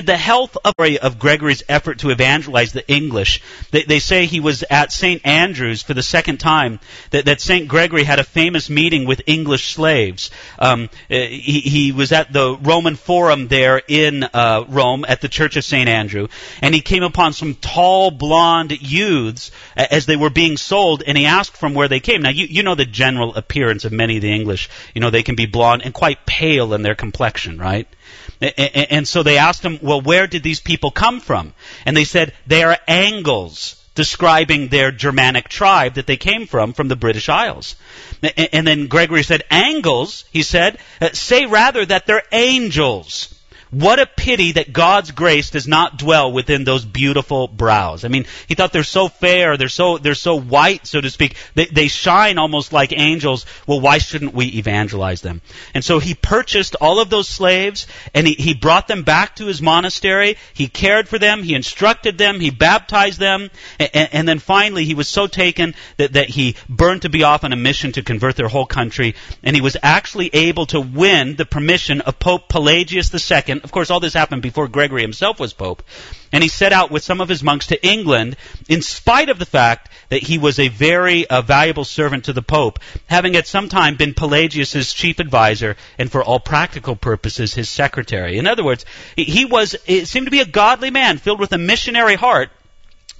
the health of Gregory's effort to evangelize the English. They say he was at St. Andrews for the second time, that St. Gregory had a famous meeting with English slaves. He was at the Roman Forum there in Rome at the Church of St. Andrew, and he came upon some tall, blonde youths as they were being sold, and he asked from where they came. Now, you know the general appearance of many of the English. You know, they can be blonde and quite pale in their complexion, right? And so they asked him, well, where did these people come from? And they said, they are Angles, describing their Germanic tribe that they came from the British Isles. And then Gregory said, Angles, he said, say rather that they're angels. What a pity that God's grace does not dwell within those beautiful brows. I mean, he thought they're so fair, they're so white, so to speak. They shine almost like angels. Well, why shouldn't we evangelize them? And so he purchased all of those slaves, and he brought them back to his monastery. He cared for them, he instructed them, he baptized them, and then finally he was so taken that he burned to be off on a mission to convert their whole country, and he was actually able to win the permission of Pope Pelagius II. Of course, all this happened before Gregory himself was pope. And he set out with some of his monks to England, in spite of the fact that he was a very valuable servant to the pope, having at some time been Pelagius's chief advisor and for all practical purposes his secretary. In other words, it seemed to be a godly man filled with a missionary heart.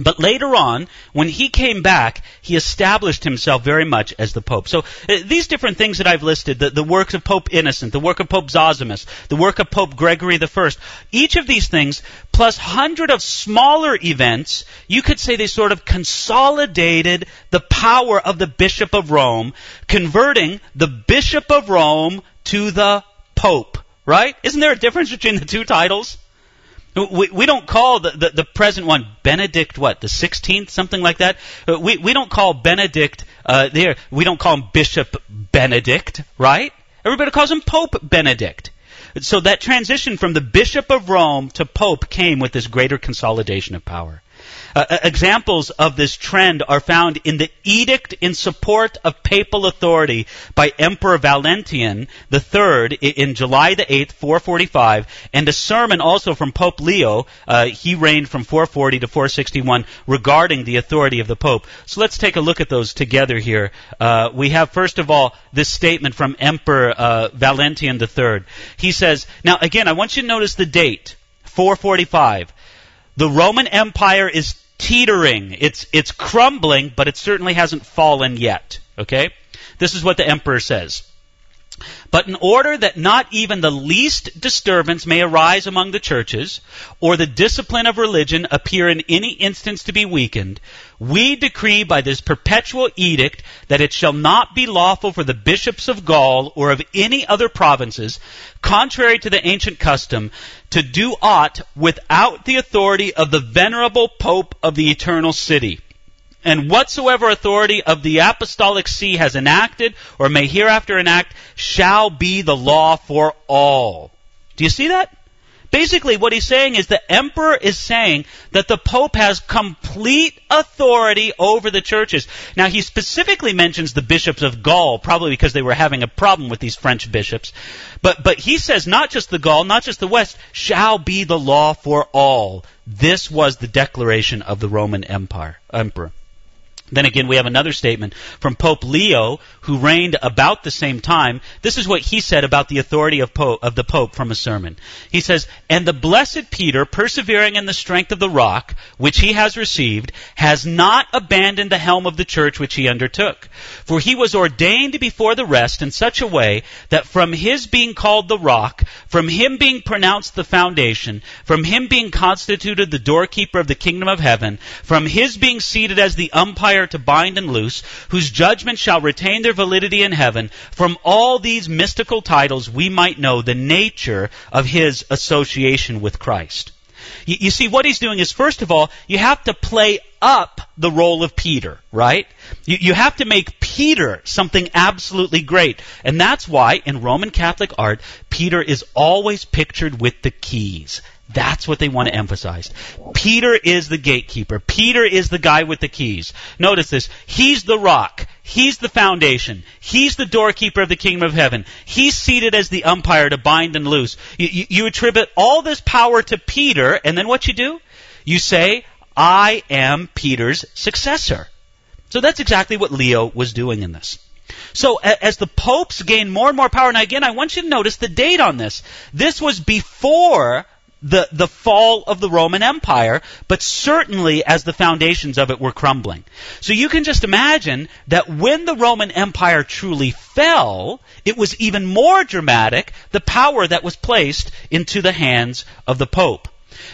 But later on, when he came back, he established himself very much as the Pope. So these different things that I've listed, the works of Pope Innocent, the work of Pope Zosimus, the work of Pope Gregory I, each of these things, plus hundreds of smaller events, you could say they sort of consolidated the power of the Bishop of Rome, converting the Bishop of Rome to the Pope, right? Isn't there a difference between the two titles? We don't call the present one Benedict, the 16th, something like that. We don't call Benedict we don't call him Bishop Benedict, right? Everybody calls him Pope Benedict. So that transition from the Bishop of Rome to Pope came with this greater consolidation of power. Examples of this trend are found in the edict in support of papal authority by Emperor Valentinian III in July the 8th, 445, and a sermon also from Pope Leo, he reigned from 440 to 461, regarding the authority of the Pope. So let's take a look at those together here. We have, first of all, this statement from Emperor Valentinian III. He says, now again, I want you to notice the date, 445. The Roman Empire is teetering. It's crumbling, but it certainly hasn't fallen yet. Okay? This is what the emperor says. But in order that not even the least disturbance may arise among the churches, or the discipline of religion appear in any instance to be weakened, we decree by this perpetual edict that it shall not be lawful for the bishops of Gaul or of any other provinces, contrary to the ancient custom, to do aught without the authority of the venerable Pope of the eternal city. And whatsoever authority of the apostolic see has enacted, or may hereafter enact, shall be the law for all. Do you see that? Basically, what he's saying is the emperor is saying that the Pope has complete authority over the churches. Now, he specifically mentions the bishops of Gaul, probably because they were having a problem with these French bishops. But he says not just the Gaul, not just the West, shall be the law for all. This was the declaration of the Roman emperor. Then again, we have another statement from Pope Leo, who reigned about the same time. This is what he said about the authority of the Pope from a sermon. He says, and the blessed Peter, persevering in the strength of the rock, which he has received, has not abandoned the helm of the church which he undertook. For he was ordained before the rest in such a way that from his being called the rock, from him being pronounced the foundation, from him being constituted the doorkeeper of the kingdom of heaven, from his being seated as the umpire to bind and loose, whose judgment shall retain their validity in heaven, from all these mystical titles we might know the nature of his association with Christ. You see, what he's doing is, first of all, you have to play up the role of Peter, right? You have to make Peter something absolutely great. And that's why, in Roman Catholic art, Peter is always pictured with the keys. That's what they want to emphasize. Peter is the gatekeeper. Peter is the guy with the keys. Notice this. He's the rock. He's the foundation. He's the doorkeeper of the kingdom of heaven. He's seated as the umpire to bind and loose. You attribute all this power to Peter, and then what you do? You say, I am Peter's successor. So that's exactly what Leo was doing in this. So as the popes gain more and more power, now again, I want you to notice the date on this. This was before the fall of the Roman Empire, but certainly as the foundations of it were crumbling. So you can just imagine that when the Roman Empire truly fell, it was even more dramatic, the power that was placed into the hands of the Pope.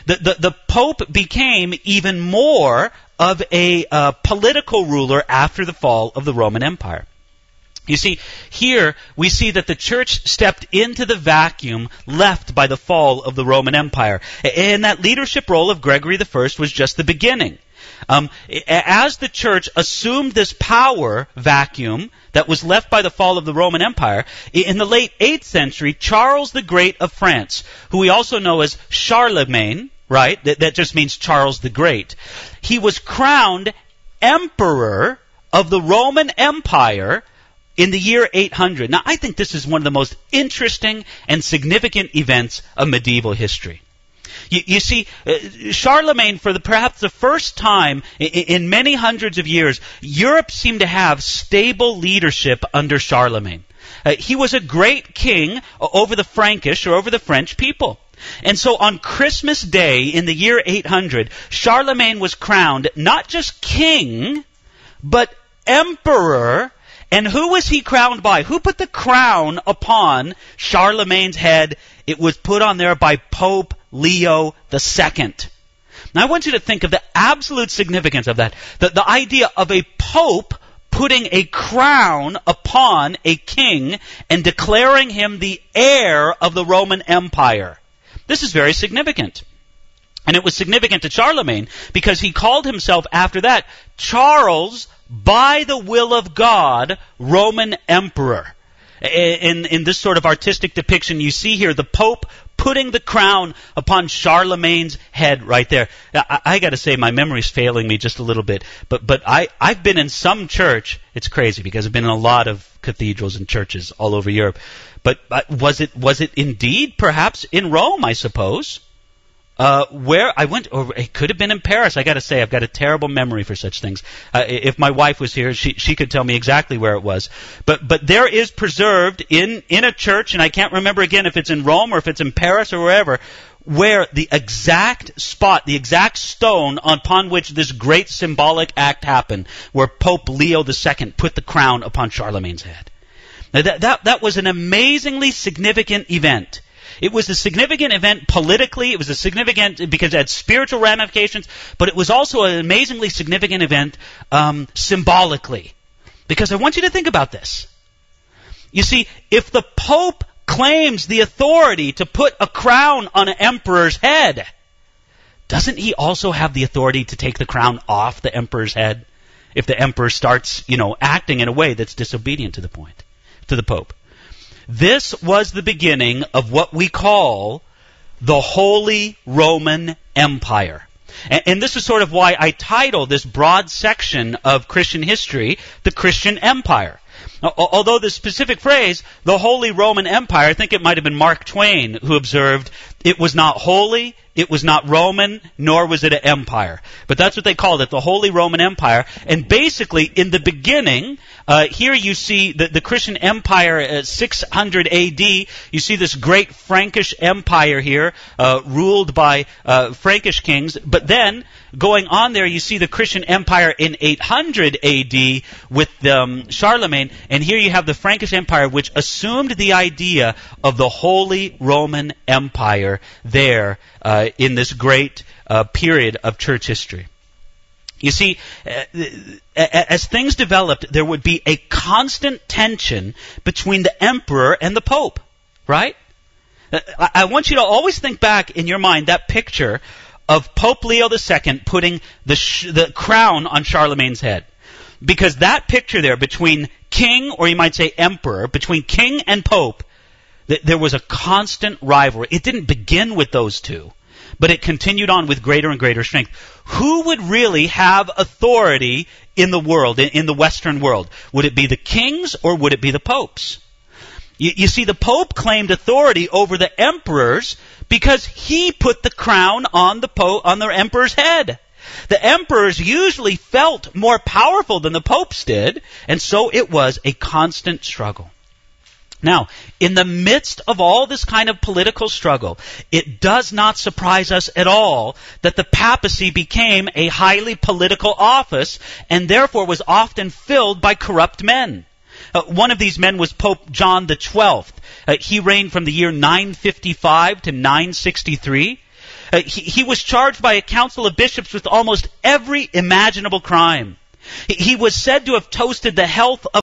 The Pope became even more of a political ruler after the fall of the Roman Empire. You see, here we see that the church stepped into the vacuum left by the fall of the Roman Empire. And that leadership role of Gregory I was just the beginning. As the church assumed this power vacuum that was left by the fall of the Roman Empire, in the late 8th century, Charles the Great of France, who we also know as Charlemagne, right? That just means Charles the Great. He was crowned emperor of the Roman Empire in the year 800. Now, I think this is one of the most interesting and significant events of medieval history. You see, Charlemagne, for perhaps the first time in many hundreds of years, Europe seemed to have stable leadership under Charlemagne. He was a great king over the Frankish, or over the French people. And so on Christmas Day in the year 800, Charlemagne was crowned not just king, but emperor. And who was he crowned by? Who put the crown upon Charlemagne's head? It was put on there by Pope Leo II. Now I want you to think of the absolute significance of that. The idea of a pope putting a crown upon a king and declaring him the heir of the Roman Empire. This is very significant. And it was significant to Charlemagne because he called himself after that Charles, by the will of God, Roman Emperor. In this sort of artistic depiction, you see here the Pope putting the crown upon Charlemagne's head right there. I got to say, my memory's failing me just a little bit, but I've been in some church. It's crazy because I've been in a lot of cathedrals and churches all over Europe. But was it indeed perhaps in Rome, I suppose? Where I went, or it could have been in Paris. I got to say, I've got a terrible memory for such things. If my wife was here, she could tell me exactly where it was. But there is preserved in a church, and I can't remember again if it's in Rome or if it's in Paris or wherever, where the exact spot, the exact stone upon which this great symbolic act happened, where Pope Leo II put the crown upon Charlemagne's head. Now that was an amazingly significant event. It was a significant event politically. It was a significant because it had spiritual ramifications, but it was also an amazingly significant event symbolically. Because I want you to think about this. You see, if the Pope claims the authority to put a crown on an emperor's head, doesn't he also have the authority to take the crown off the emperor's head if the emperor starts, acting in a way that's disobedient to the Pope? This was the beginning of what we call the Holy Roman Empire. And this is sort of why I title this broad section of Christian history, the Christian Empire. Although the specific phrase, the Holy Roman Empire, I think it might have been Mark Twain who observed, it was not holy, it was not Roman, nor was it an empire. But that's what they called it, the Holy Roman Empire. And basically, in the beginning, here you see the Christian Empire at 600 A.D. You see this great Frankish Empire here, ruled by Frankish kings. But then, going on there, you see the Christian Empire in 800 A.D. with Charlemagne. And here you have the Frankish Empire, which assumed the idea of the Holy Roman Empire there in this great period of church history. You see, as things developed, there would be a constant tension between the emperor and the pope, right? I want you to always think back in your mind that picture of Pope Leo II putting the crown on Charlemagne's head. Because that picture there between king, or you might say emperor, between king and pope, there was a constant rivalry. It didn't begin with those two. but it continued on with greater and greater strength. Who would really have authority in the world, in the Western world? Would it be the kings or would it be the popes? You see, the Pope claimed authority over the emperors because he put the crown on the emperor's head. The emperors usually felt more powerful than the popes did, and so it was a constant struggle. Now, in the midst of all this kind of political struggle, it does not surprise us at all that the papacy became a highly political office and therefore was often filled by corrupt men. One of these men was Pope John XII. He reigned from the year 955 to 963. He was charged by a council of bishops with almost every imaginable crime. He was said to have toasted the health of